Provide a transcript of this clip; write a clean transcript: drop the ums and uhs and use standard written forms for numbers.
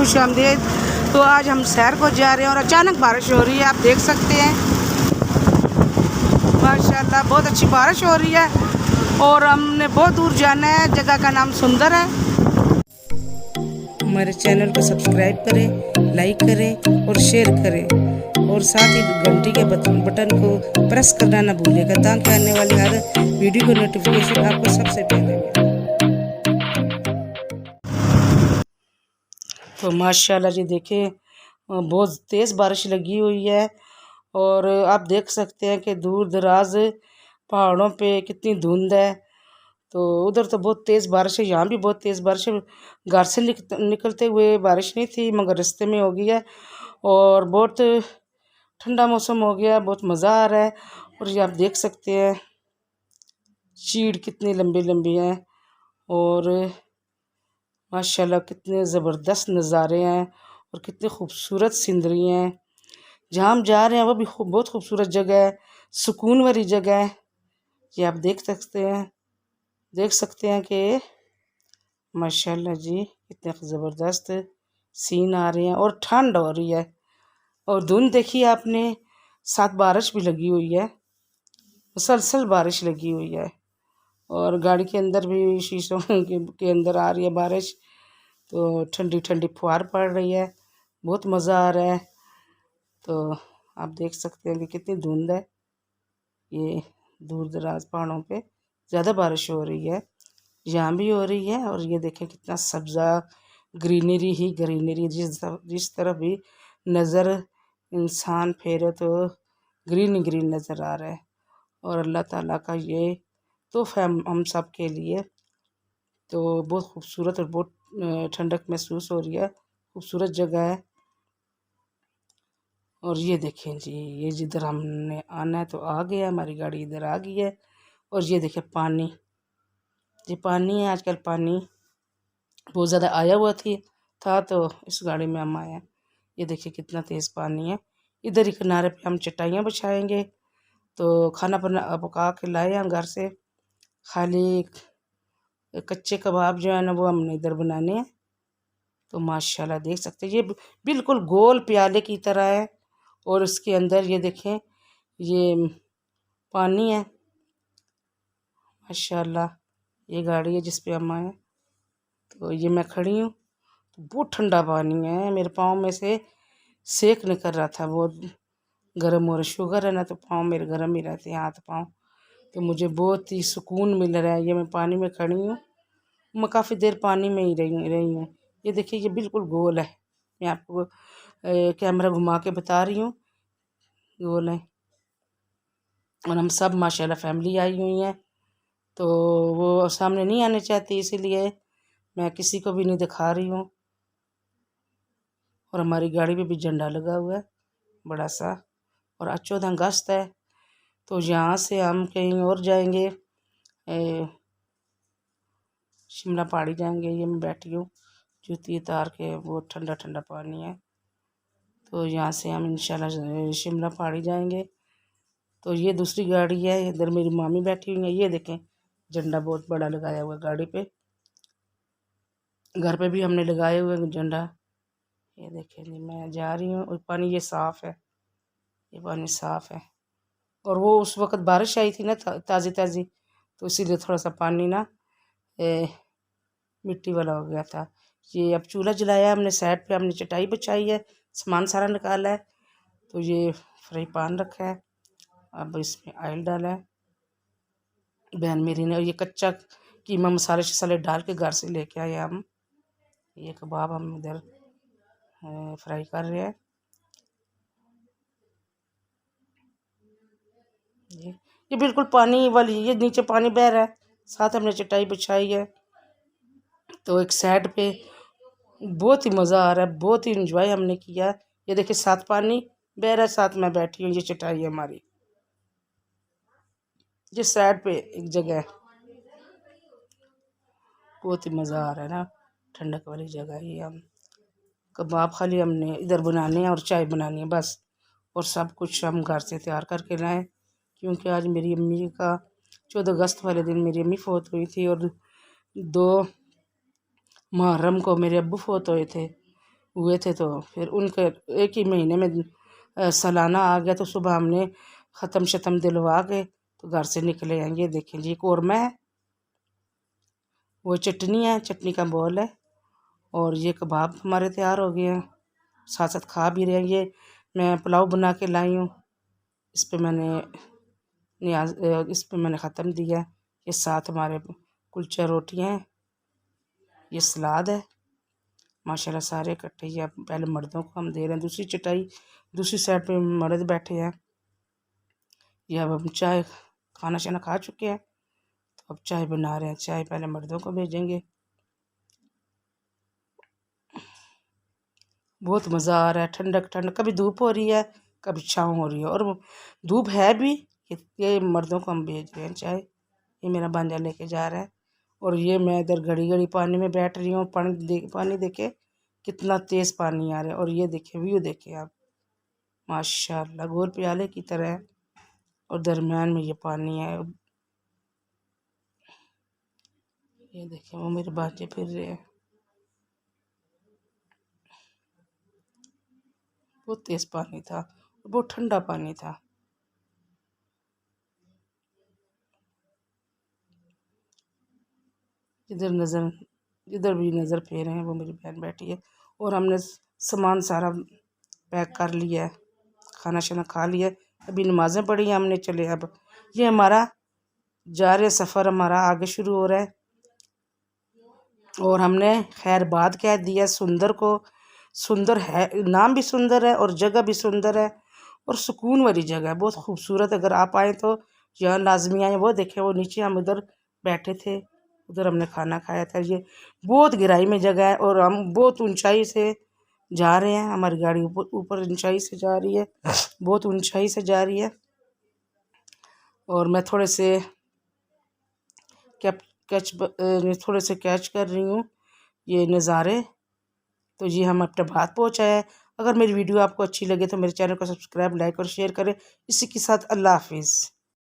खुशामदीद। तो आज हम सैर को जा रहे हैं और अचानक बारिश हो रही है, आप देख सकते हैं माशाल्लाह बहुत अच्छी बारिश हो रही है। और हमने बहुत दूर जाना है, जगह का नाम सुंदर है। हमारे चैनल को सब्सक्राइब करें, लाइक करें और शेयर करें और साथ ही घंटी के बटन को प्रेस करना ना भूलिएगा ताकि आने वाली हर वीडियो का नोटिफिकेशन आपको सबसे पहले मिले। तो माशाल्लाह जी देखें बहुत तेज़ बारिश लगी हुई है और आप देख सकते हैं कि दूर दराज पहाड़ों पे कितनी धुंध है। तो उधर तो बहुत तेज़ बारिश है, यहाँ भी बहुत तेज़ बारिश है। घर से निकलते हुए बारिश नहीं थी मगर रास्ते में हो गई है और बहुत ठंडा मौसम हो गया, बहुत मज़ा आ रहा है। और ये आप देख सकते हैं चीड़ कितनी लंबी लंबी हैं और माशाल्लाह कितने ज़बरदस्त नज़ारे हैं और कितनी खूबसूरत सीनरी हैं। जहाँ हम जा रहे हैं वो भी बहुत खूबसूरत जगह है, सुकून वाली जगह है। ये आप देख सकते हैं कि माशाल्लाह जी कितने ज़बरदस्त सीन आ रहे हैं और ठंड हो रही है और धुंध देखिए आपने, साथ बारिश भी लगी हुई है, मुसलसल बारिश लगी हुई है और गाड़ी के अंदर भी शीशों के अंदर आ रही है बारिश। तो ठंडी ठंडी फुहार पड़ रही है, बहुत मज़ा आ रहा है। तो आप देख सकते हैं कि कितनी धुंध है, ये दूर दराज पहाड़ों पे ज़्यादा बारिश हो रही है, यहाँ भी हो रही है। और ये देखें कितना सब्ज़ा ग्रीनरी ही ग्रीनरी, जिस तरफ भी नज़र इंसान फेरे तो ग्रीन ग्रीन नज़र आ रहा है। और अल्लाह ताला का ये तोहफ़ा हम सब के लिए। तो बहुत खूबसूरत और बहुत ठंडक महसूस हो रही है, खूबसूरत जगह है। और ये देखें जी, ये जिधर हमने आना है तो आ गया, हमारी गाड़ी इधर आ गई है। और ये देखें पानी, ये पानी है, आजकल पानी बहुत ज़्यादा आया हुआ था तो इस गाड़ी में हम आए हैं। ये देखिए कितना तेज़ पानी है। इधर ही किनारे पे हम चटाइयाँ बिछाएंगे। तो खाना पका के लाए हम घर से, खाली कच्चे कबाब जो है ना वो हमने इधर बनाने हैं। तो माशाल्लाह देख सकते हैं ये बिल्कुल गोल प्याले की तरह है और उसके अंदर ये देखें ये पानी है। माशाल्लाह ये गाड़ी है जिस पे हम आए। तो ये मैं खड़ी हूँ, तो बहुत ठंडा पानी है, मेरे पाँव में से सेक निकल रहा था, बहुत गर्म हो रहा। शुगर है ना तो पाँव मेरे गर्म ही रहते हैं, हाथ पाँव। तो मुझे बहुत ही सुकून मिल रहा है। ये मैं पानी में खड़ी हूँ, मैं काफ़ी देर पानी में ही रही हूँ। ये देखिए ये बिल्कुल गोल है, मैं आपको कैमरा घुमा के बता रही हूँ, गोल है। और हम सब माशाल्लाह फैमिली आई हुई हैं, तो वो सामने नहीं आने चाहती, इसीलिए मैं किसी को भी नहीं दिखा रही हूँ। और हमारी गाड़ी पे भी झंडा लगा हुआ है बड़ा सा। और आज 14 अगस्त है, तो यहाँ से हम कहीं और जाएंगे, शिमला पहाड़ी जाएंगे। ये मैं बैठी हूँ जूती उतार के, बहुत ठंडा ठंडा पानी है। तो यहाँ से हम इंशाल्लाह शिमला पहाड़ी जाएंगे। तो ये दूसरी गाड़ी है, इधर मेरी मामी बैठी हुई है। ये देखें झंडा बहुत बड़ा लगाया हुआ है गाड़ी पे, घर पे भी हमने लगाए हुए झंडा। ये देखें जी मैं जा रही हूँ और पानी ये साफ़ है, ये पानी साफ़ है। और वो उस वक़्त बारिश आई थी ना ताज़ी ताज़ी, तो इसीलिए थोड़ा सा पानी ना मिट्टी वाला हो गया था। ये अब चूल्हा जलाया हमने, साइड पे हमने चटाई बिछाई है, सामान सारा निकाला है। तो ये फ्राई पैन रखा है, अब इसमें ऑयल डाला है बहन मेरी ने। और ये कच्चा कीमा मसाले शसाले डाल के घर से लेके आए हम। ये कबाब हम इधर फ्राई कर रहे हैं। ये बिल्कुल पानी वाली, ये नीचे पानी बह रहा है, साथ हमने चटाई बिछाई है। तो एक साइड पे बहुत ही मज़ा आ रहा है, बहुत ही इंजॉय हमने किया। ये देखिए साथ पानी बह रहा है, साथ मैं बैठी हूँ, ये चटाई है हमारी, जिस साइड पे एक जगह है। बहुत ही मज़ा आ रहा है ना, ठंडक वाली जगह है। ये हम कबाब खाली हमने इधर बनाने हैं और चाय बनानी है बस, और सब कुछ हम घर से तैयार करके लाएँ, क्योंकि आज मेरी अम्मी का 14 अगस्त वाले दिन मेरी अम्मी फौत हुई थी और 2 मुहर्रम को मेरे अब्बू फौत हुए थे। हुए थे, तो फिर उनके एक ही महीने में सालाना आ गया, तो सुबह हमने ख़त्म शतम दिलवा के तो घर से निकले हैं। ये देखें जी, कौरमा है, वो चटनी है, चटनी का बॉल है, और ये कबाब हमारे तैयार हो गए हैं, साथ साथ खा भी रहे हैं। ये मैं पुलाव बना के लाई हूँ, इस पे मैंने ख़त्म दिया। ये साथ हमारे कुलचा रोटियाँ हैं, ये सलाद है, माशाल्लाह सारे इकट्ठे। ये पहले मर्दों को हम दे रहे हैं, दूसरी चटाई दूसरी साइड पे मर्द बैठे हैं। ये अब हम चाय खाना शाना खा चुके हैं, तो अब चाय बना रहे हैं। चाय पहले मर्दों को भेजेंगे। बहुत मज़ा आ रहा है, ठंडक ठंड, कभी धूप हो रही है कभी छाँव हो रही है, और धूप है भी। ये मर्दों को हम भेज रहे हैं चाय, ये मेरा भांजा लेके जा रहा है। और ये मैं इधर घड़ी घड़ी पानी में बैठ रही हूँ, पानी देखे कितना तेज़ पानी आ रहा है। और ये देखे व्यू देखे आप, माशाल्लाह गोल प्याले की तरह है, और दरमियान में ये पानी है। ये देखे वो मेरे भांजे फिर रहे हैं, बहुत तेज़ पानी था, बहुत ठंडा पानी था। जिधर भी नज़र फेरे हैं वो मेरी बहन बैठी है। और हमने सामान सारा पैक कर लिया है, खाना शाना खा लिया है, अभी नमाज़ें पढ़ी हैं हमने। चले अब ये हमारा जा रहे सफ़र हमारा आगे शुरू हो रहा है, और हमने खैरबाद कह दिया सुंदर को। सुंदर है, नाम भी सुंदर है और जगह भी सुंदर है, और सुकून वाली जगह है, बहुत खूबसूरत। अगर आप आए तो यहाँ लाजमी आए। वो देखे वो नीचे हम उधर बैठे थे, उधर हमने खाना खाया था। ये बहुत गहराई में जगह है, और हम बहुत ऊंचाई से जा रहे हैं, हमारी गाड़ी ऊपर ऊपर ऊंचाई से जा रही है, बहुत ऊंचाई से जा रही है। और मैं थोड़े से थोड़े से कैच कर रही हूँ ये नज़ारे। तो ये हम अपने बात पहुँचाए हैं। अगर मेरी वीडियो आपको अच्छी लगे तो मेरे चैनल को सब्सक्राइब, लाइक और शेयर करें। इसी के साथ अल्लाह हाफिज़।